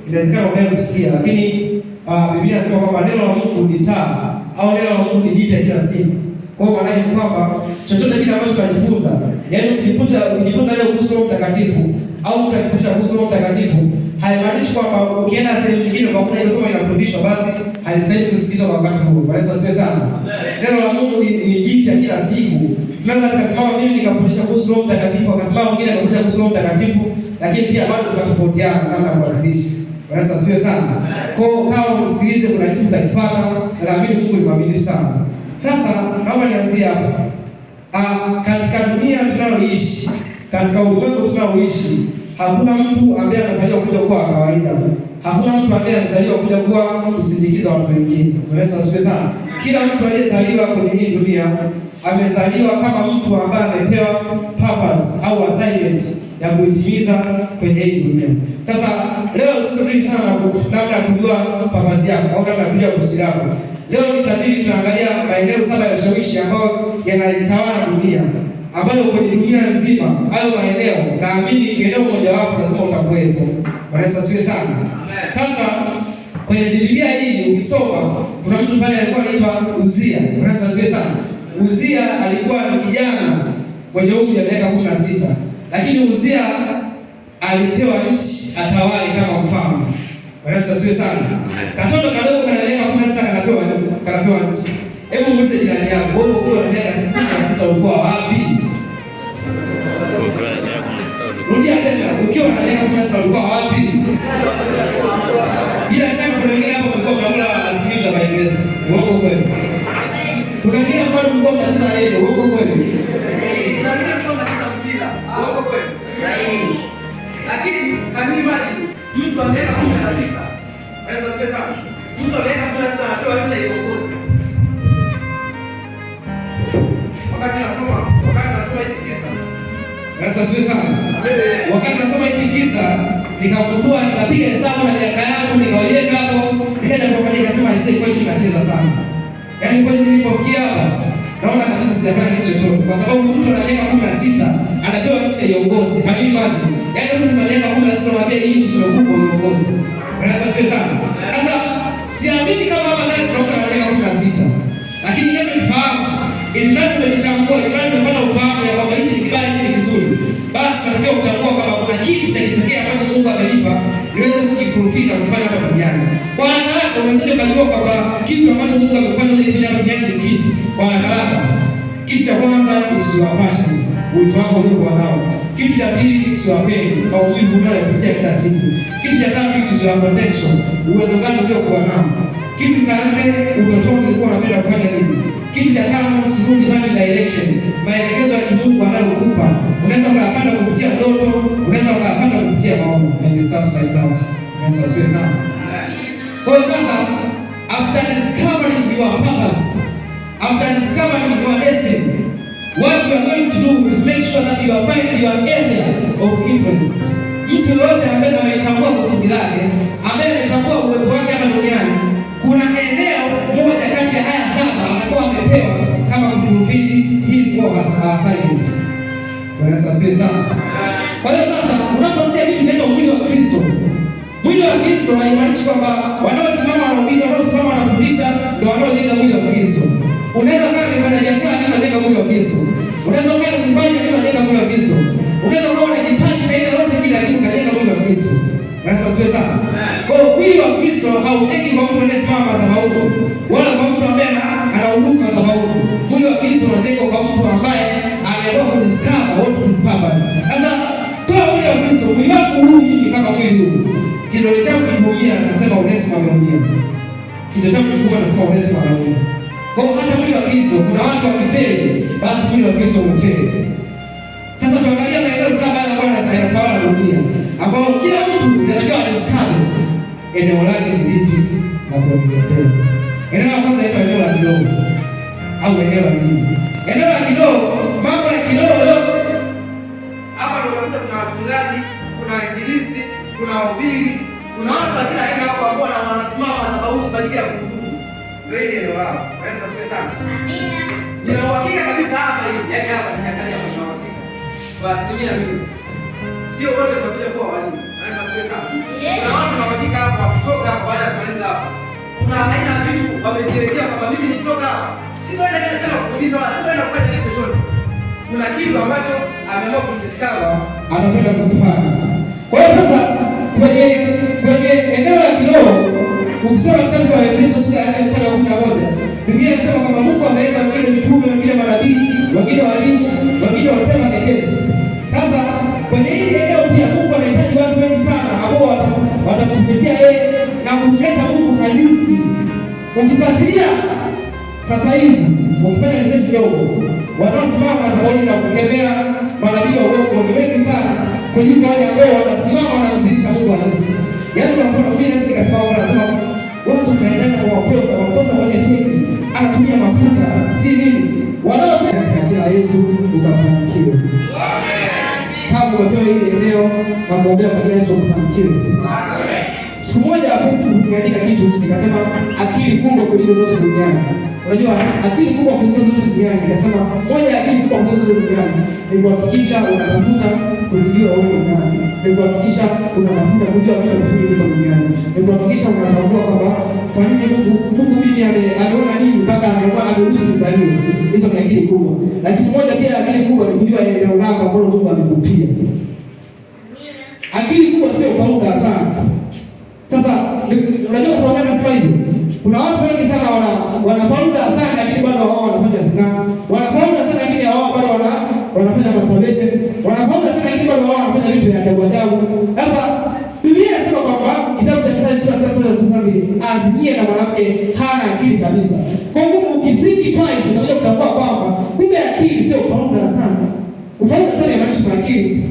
inawezekana ukae kusikia, lakini Biblia inasema kwamba neno la Mungu ni taa au neno la Mungu ni jipya kila siku. Kwa hiyo maana ni kwamba chochote kile ambacho tunajifunza, yaani ukijifunza leo kuhusu Roho Mtakatifu au mtu akifundisha kuhusu Roho Mtakatifu, haimaanishi kwamba ukienda sehemu nyingine kwa kuna somo linafundishwa basi halistahili kusikizwa kwa wakati huo. Bwana Yesu asifiwe sana. Neno la Mungu ni jipya kila siku. Tunaweza tukasimama mimi nikafundisha kuhusu Roho Mtakatifu, akasimama mwingine akafundisha kuhusu Roho Mtakatifu, lakini pia bado tukatofautiana namna ya kuwasilisha. Bwana Yesu asifiwe sana. Kwa hiyo kama usikilize kuna kitu utakipata, na naamini Mungu ni mwaminifu sana. Sasa naomba nianzie hapa. Katika dunia tunayoishi, katika ulimwengu tunaoishi, hakuna mtu ambaye anazaliwa kuja kuwa kawaida. Hakuna mtu ambaye anazaliwa kuja kuwa kusindikiza watu wengine. Bwana Yesu asifiwe sana. Kila mtu aliyezaliwa kwenye hii dunia amezaliwa kama mtu ambaye amepewa purpose au assignment ya kuitimiza kwenye hii dunia. Sasa leo sisi sana namna ya kujua purpose yako au namna ya kujua kusudi lako. Leo nitadili tunaangalia maeneo 7 ya ushawishi ambayo yanatawala dunia, ambayo kwenye dunia nzima hayo maeneo naamini eneo moja wapo lazima utakuwepo. Bwana Yesu asifiwe sana. Sasa kwenye Biblia hii ukisoma kuna mtu pale alikuwa anaitwa Uzia. Bwana Yesu asifiwe sana. Uzia alikuwa ni kijana mwenye umri wa miaka 16, lakini Uzia alipewa nchi atawale kama mfalme. Bwana Yesu asifiwe sana. Katoto kadogo kana miaka 16 kanapewa nchi. Hebu muulize jirani yako, wewe ukiwa na miaka 16 ulikuwa wapi? Rudia tena, ukiwa na miaka 16 ulikuwa wapi? Bila shaka kuna wengine hapo mlikuwa mnakula asikiliza Biblia. Uongo kweli? Kuna wengine ambao mlikuwa mnacheza redio. Uongo kweli? Kuna wengine ambao mnacheza mpira. Uongo kweli? Lakini kanima mtu wa miaka 16. Yesu asifiwe sana. Mtu wa miaka 16 anapewa nchi ya uongozi. Wakati nasoma hichi kisa. Yesu asifiwe sana. Wakati nasoma hichi kisa, nikagundua nikapiga hesabu na miaka yangu nikaweka hapo, nikaenda kuangalia nikasema nisije kweli ninacheza sana. Yaani kweli nilipofikia hapa, naona kabisa sijafanya kitu chochote kwa sababu mtu ana miaka 16 anapewa nchi ya uongozi. Can you imagine? Yaani mtu ana miaka 16 anapewa hii nchi tunakupa uongozi. Bwana asifiwe sana. Sasa siamini kama hapa ndani kuna mtu ana miaka 16. Lakini ninachokifahamu, ilimradi umejitambua, ilimradi umepata ufahamu ya kwamba hichi ni kibaya, hichi ni kizuri, basi tunatakiwa kutambua kwamba kuna kitu cha kipekee ambacho Mungu amelipa niweze kukifulfill na kufanya hapa duniani. Kwa haraka haraka unaweza kujua kwamba kitu ambacho Mungu amefanya ili kufanya hapa duniani ni kipi. Kwa haraka haraka, kitu cha kwanza ni usiwapashe wito wako uliokuwa nao. Kitu cha pili, usiwapende maumivu unayopitia kila siku. Kitu cha tatu, usiwa potential, uwezo gani uliokuwa nao. Kitu cha nne, utotoni ulikuwa unapenda kufanya nini. Kitu cha tano, usirudi ndani direction. Maelekezo ya Mungu anayokupa unaweza ukapanda kupitia ndoto, unaweza ukapanda kupitia maono. And stuff like that. Yesu asifiwe sana. Kwa sasa, after discovering your purpose, after discovering your destiny, what you are going to do is make sure that you are finding your area of influence. Mtu yote ambaye ametambua kusudi lake, ambaye ametambua uwepo wake hapa duniani, kuna eneo moja kati ya haya 7 anakuwa amepewa kama kufulfill his or her assignment. Bwana Yesu asifiwe sana. Kwa hiyo sasa unaposikia vitu vinaitwa mwili wa Kristo, mwili wa Kristo haimaanishi kwamba wanaosimama wanahubiri, wanaosimama wanafundisha ndio wanaojenga mwili wa Kristo. Unaweza kama kufanya biashara kama unajenga mwili wa Kristo. Unaweza kuwa mwimbaji kama unajenga mwili wa Kristo. Unaweza kuwa na kipaji cha aina yote kile lakini unajenga mwili wa Kristo. Bwana asifiwe sana. Kwa hiyo mwili wa Kristo haujengi kwa mtu anayesimama madhabahuni wala kwa mtu ambaye anahudumu madhabahuni. Mwili wa Kristo unajengwa kwa mtu ambaye ameamua kudiscover what is purpose. Sasa toa mwili wa Kristo, mwili wako huu ni kama mwili huu. Kidole chako kikiumia nasema Onesimo ameumia. Kichwa chako kikubwa nasema Onesimo ameumia. Kwa hiyo hata mwili wa Kristo kuna watu wakifeli, basi mwili wa Kristo umefeli. Sasa tuangalia maeneo 7 ya Bwana yanatawala dunia, ambao kila mtu anatakiwa adiscover eneo lake ni lipi na kuendelea. Eneo la kwanza ni eneo la kiroho au eneo la dini. Eneo la kiroho, mambo ya kiroho hapa ndio unakuta kuna wachungaji, kuna injilisti, kuna wahubiri, kuna watu wa kila aina hapo ambao wanasimama madhabahuni kwa ajili ya kuhudumu. Ndio eneo lao. Yesu asifiwe sana. Amina. Nina uhakika kabisa hapa hivi, yaani hapa niangalia kwa uhakika. Basi mimi Sio wote watakuja kuwa walimu. Anaweza asiwe sana. Kuna watu wanafika hapa kutoka hapa baada ya kumaliza hapa. Kuna aina ya vitu wamejiwekea kwamba mimi nikitoka hapa sitaenda tena kufundisha wala sitaenda kufanya kitu chochote. Kuna kitu ambacho ameamua kudiscover anakwenda kufanya. Kwa hiyo sasa kwenye eneo la kiroho ukisoma kitabu cha Waefeso sura ya 4 mstari wa 11, Biblia inasema kwamba Mungu ameweka wengine mitume, wengine manabii, wengine walimu, wengine watendaji. Sasa kwenye hili eneo pia Mungu anahitaji watu wengi sana ambao watamtumikia yeye na kumleta Mungu halisi. Ukifuatilia sasa hivi ukifanya research kidogo, wanaosimama madhabahuni na kukemea manabii wa uongo ni wengi sana kuliko wale ambao wanasimama na kumzidisha Mungu halisi. Yaani kwa mfano mimi naweza nikasimama na kusema watu tunaendana wakosa kwenye feki, anatumia mafuta si nini. Wanaosema katika jina la Yesu ukafanikiwe. Kama umepewa hili eneo na kuombea kwa jina la Yesu ukafanikiwe. Siku moja Facebook niandika kitu nikasema akili kubwa kuliko zote duniani. Unajua akili kubwa kuliko zote duniani, nikasema moja ya akili kubwa kuliko zote duniani ni kuhakikisha unatafuta kujua wewe ni nani. Ni kuhakikisha unatafuta kujua wewe ni nani duniani. Ni kuhakikisha unatambua kwamba kwa nini Mungu mimi ameona nini mpaka ameruhusu nizaliwe. Hizo ni akili kubwa. Lakini moja pia akili kubwa ni kujua eneo lako ambalo Mungu amekupia. Akili kubwa sio kaunda sana. Sasa unajua kwa sababu nasema hivi, kuna watu wengi sana wanafaunda sana lakini bado wao wanafanya zina. Wanafaunda sana lakini wao bado wanafanya masturbation. Wanafaunda sana lakini bado wao wanafanya vitu vya ajabu. Sasa Biblia inasema kwamba kitabu cha Mithali sura ya 3:2, azimie na mwanamke hana akili kabisa. Kwa hiyo ukithink twice unaweza kutambua kwamba kumbe akili sio kufaunda sana. Kufaunda sana inamaanisha akili.